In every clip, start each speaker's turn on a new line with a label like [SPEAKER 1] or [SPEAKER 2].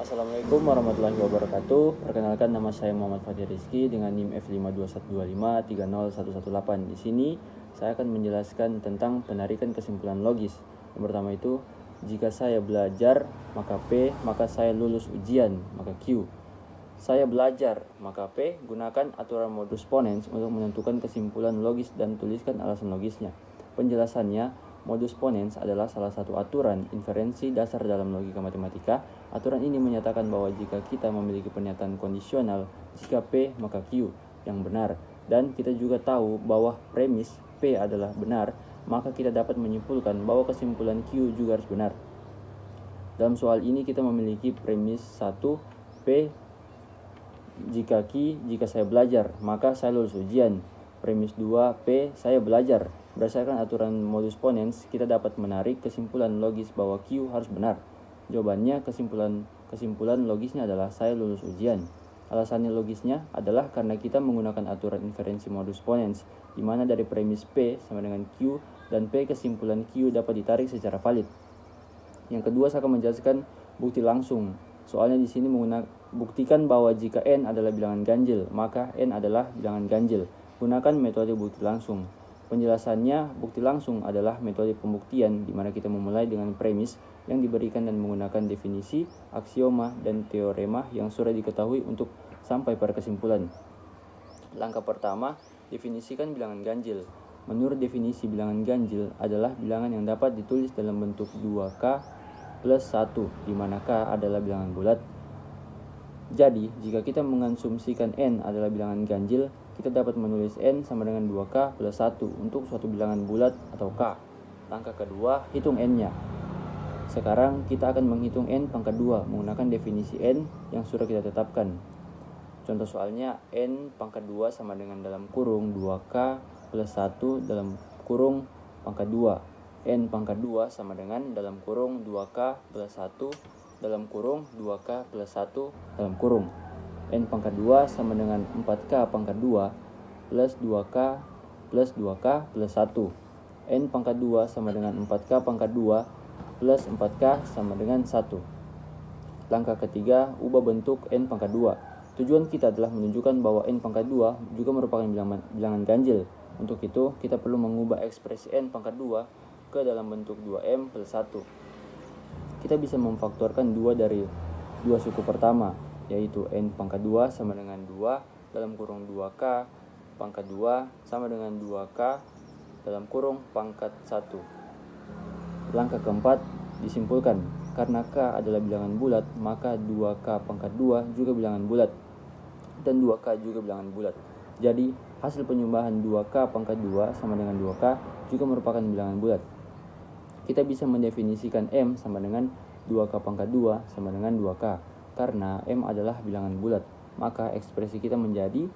[SPEAKER 1] Assalamualaikum warahmatullahi wabarakatuh. Perkenalkan, nama saya Muhammad Fatih Rizky dengan NIM F521253018. Di sini saya akan menjelaskan tentang penarikan kesimpulan logis. Yang pertama itu, jika saya belajar maka P, maka saya lulus ujian, maka Q. Saya belajar, maka P, gunakan aturan modus ponens untuk menentukan kesimpulan logis dan tuliskan alasan logisnya. Penjelasannya, modus ponens adalah salah satu aturan inferensi dasar dalam logika matematika. Aturan ini menyatakan bahwa jika kita memiliki pernyataan kondisional, jika P maka Q yang benar, dan kita juga tahu bahwa premis P adalah benar, maka kita dapat menyimpulkan bahwa kesimpulan Q juga harus benar. Dalam soal ini kita memiliki premis 1, P jika saya belajar, maka saya lulus ujian. Premis 2, P, saya belajar. Berdasarkan aturan modus ponens, kita dapat menarik kesimpulan logis bahwa Q harus benar. Jawabannya, kesimpulan logisnya adalah saya lulus ujian. Alasannya logisnya adalah karena kita menggunakan aturan inferensi modus ponens, di mana dari premis P sama dengan Q dan P kesimpulan Q dapat ditarik secara valid. Yang kedua, saya akan menjelaskan bukti langsung. Soalnya di sini buktikan bahwa jika N adalah bilangan ganjil, maka N adalah bilangan ganjil. Gunakan metode bukti langsung. Penjelasannya, bukti langsung adalah metode pembuktian di mana kita memulai dengan premis yang diberikan dan menggunakan definisi, aksioma, dan teorema yang sudah diketahui untuk sampai pada kesimpulan. Langkah pertama, definisikan bilangan ganjil. Menurut definisi, bilangan ganjil adalah bilangan yang dapat ditulis dalam bentuk 2K plus 1, di mana K adalah bilangan bulat. Jadi, jika kita mengasumsikan N adalah bilangan ganjil, kita dapat menulis N sama dengan 2K plus 1 untuk suatu bilangan bulat atau K. Langkah kedua, hitung N-nya. Sekarang kita akan menghitung N pangkat 2 menggunakan definisi N yang sudah kita tetapkan. Contoh soalnya, N pangkat 2 sama dengan dalam kurung 2K plus 1 dalam kurung pangkat 2. N pangkat 2 sama dengan dalam kurung 2K plus 1 dalam kurung 2K plus 1 dalam kurung. N pangkat 2 sama dengan 4K pangkat 2 plus 2K plus 2K plus 1. N pangkat 2 sama dengan 4K pangkat 2 plus 4K sama dengan 1. Langkah ketiga, ubah bentuk N pangkat 2. Tujuan kita adalah menunjukkan bahwa N pangkat 2 juga merupakan bilangan ganjil. Untuk itu, kita perlu mengubah ekspresi N pangkat 2 ke dalam bentuk 2M plus 1. Kita bisa memfaktorkan 2 dari 2 suku pertama, yaitu N pangkat 2 sama dengan 2 dalam kurung 2K pangkat 2 sama dengan 2K dalam kurung pangkat 1. Langkah keempat, disimpulkan. Karena K adalah bilangan bulat, maka 2K pangkat 2 juga bilangan bulat, dan 2K juga bilangan bulat. Jadi, hasil penyumbahan 2K pangkat 2 sama dengan 2K juga merupakan bilangan bulat. Kita bisa mendefinisikan M sama dengan 2K pangkat 2 sama dengan 2K. Karena M adalah bilangan bulat, maka ekspresi kita menjadi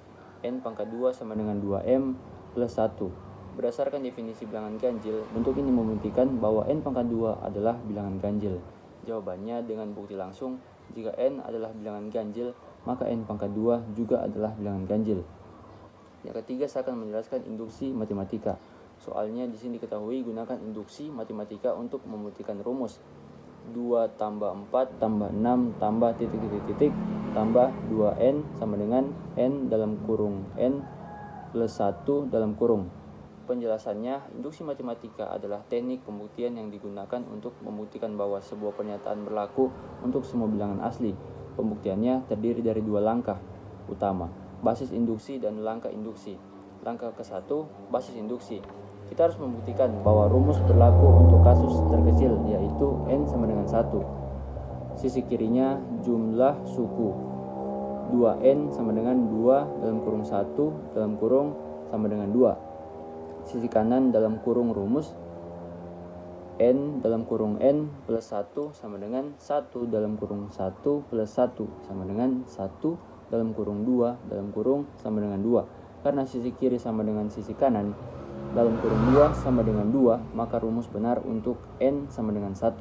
[SPEAKER 1] N pangkat 2 sama dengan 2M plus 1. Berdasarkan definisi bilangan ganjil, bentuk ini membuktikan bahwa N pangkat 2 adalah bilangan ganjil. Jawabannya dengan bukti langsung, jika N adalah bilangan ganjil, maka N pangkat 2 juga adalah bilangan ganjil. Yang ketiga, saya akan menjelaskan induksi matematika. Soalnya di sini diketahui gunakan induksi matematika untuk membuktikan rumus 2 tambah 4 tambah 6 tambah titik tambah 2N sama dengan N dalam kurung N plus 1 dalam kurung. Penjelasannya, induksi matematika adalah teknik pembuktian yang digunakan untuk membuktikan bahwa sebuah pernyataan berlaku untuk semua bilangan asli. Pembuktiannya terdiri dari 2 langkah utama, basis induksi dan langkah induksi. Langkah ke-1, basis induksi. Kita harus membuktikan bahwa rumus berlaku untuk kasus terkecil, yaitu N sama dengan 1. Sisi kirinya jumlah suku 2N sama dengan 2 dalam kurung 1 dalam kurung sama dengan 2. Sisi kanan dalam kurung rumus N dalam kurung N plus 1 sama dengan 1 dalam kurung 1 plus 1 sama dengan 1 dalam kurung 2 dalam kurung sama dengan 2. Karena sisi kiri sama dengan sisi kanan dalam kurung 2 sama dengan 2, maka rumus benar untuk N sama dengan 1.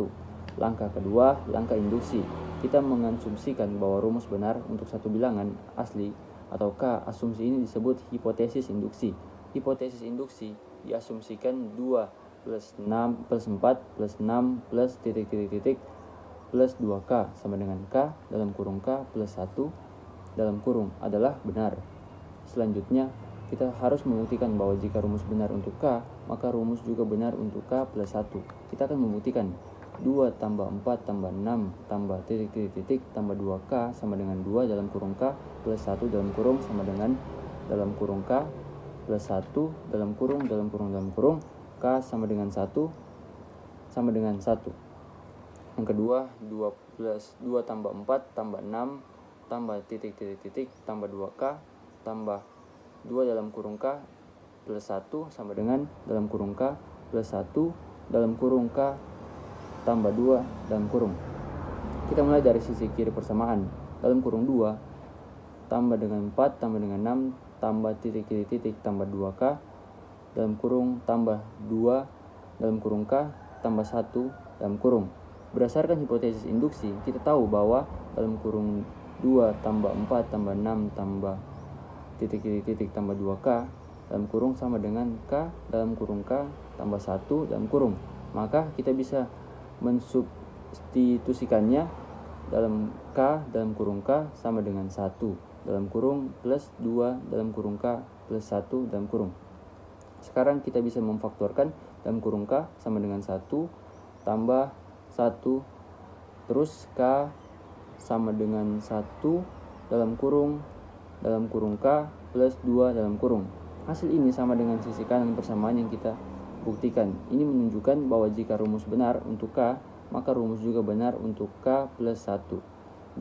[SPEAKER 1] Langkah kedua, langkah induksi. Kita mengasumsikan bahwa rumus benar untuk satu bilangan asli atau K. Asumsi ini disebut hipotesis induksi. Hipotesis induksi diasumsikan 2 plus 6 plus 4 plus 6 plus titik plus 2K sama dengan K dalam kurung K plus 1 dalam kurung adalah benar. Selanjutnya, kita harus membuktikan bahwa jika rumus benar untuk K, maka rumus juga benar untuk K plus 1. Kita akan membuktikan 2 tambah 4 tambah 6 tambah titik tambah 2K sama dengan 2 dalam kurung K plus 1 dalam kurung sama dengan dalam kurung K plus 1 dalam kurung K sama dengan 1 sama dengan 1. Yang kedua, 2 tambah 4 tambah 6 tambah titik tambah 2K tambah 2 dalam kurung K plus 1 sama dengan dalam kurung K plus 1 dalam kurung K tambah 2 dalam kurung. Kita mulai dari sisi kiri persamaan. Dalam kurung 2 tambah dengan 4 tambah dengan 6 tambah titik tambah 2K dalam kurung tambah 2 dalam kurung K tambah 1 dalam kurung. Berdasarkan hipotesis induksi, kita tahu bahwa dalam kurung 2 tambah 4 tambah 6 tambah titik tambah 2K dalam kurung sama dengan K dalam kurung K tambah 1 dalam kurung. Maka kita bisa mensubstitusikannya dalam K dalam kurung K sama dengan 1 dalam kurung plus 2 dalam kurung K plus 1 dalam kurung. Sekarang kita bisa memfaktorkan dalam kurung K sama dengan 1 tambah 1 terus K sama dengan 1 dalam kurung K plus 2 dalam kurung. Hasil ini sama dengan sisi kanan persamaan yang kita buktikan. Ini menunjukkan bahwa jika rumus benar untuk K, maka rumus juga benar untuk K plus 1.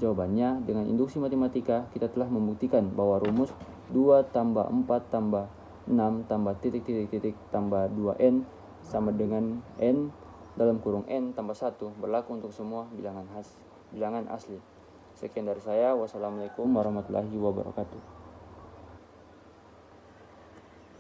[SPEAKER 1] Jawabannya, dengan induksi matematika, kita telah membuktikan bahwa rumus 2 tambah 4 tambah 6 tambah titik tambah 2N sama dengan N dalam kurung N tambah 1 berlaku untuk semua bilangan asli. Sekian dari saya. Wassalamualaikum warahmatullahi wabarakatuh.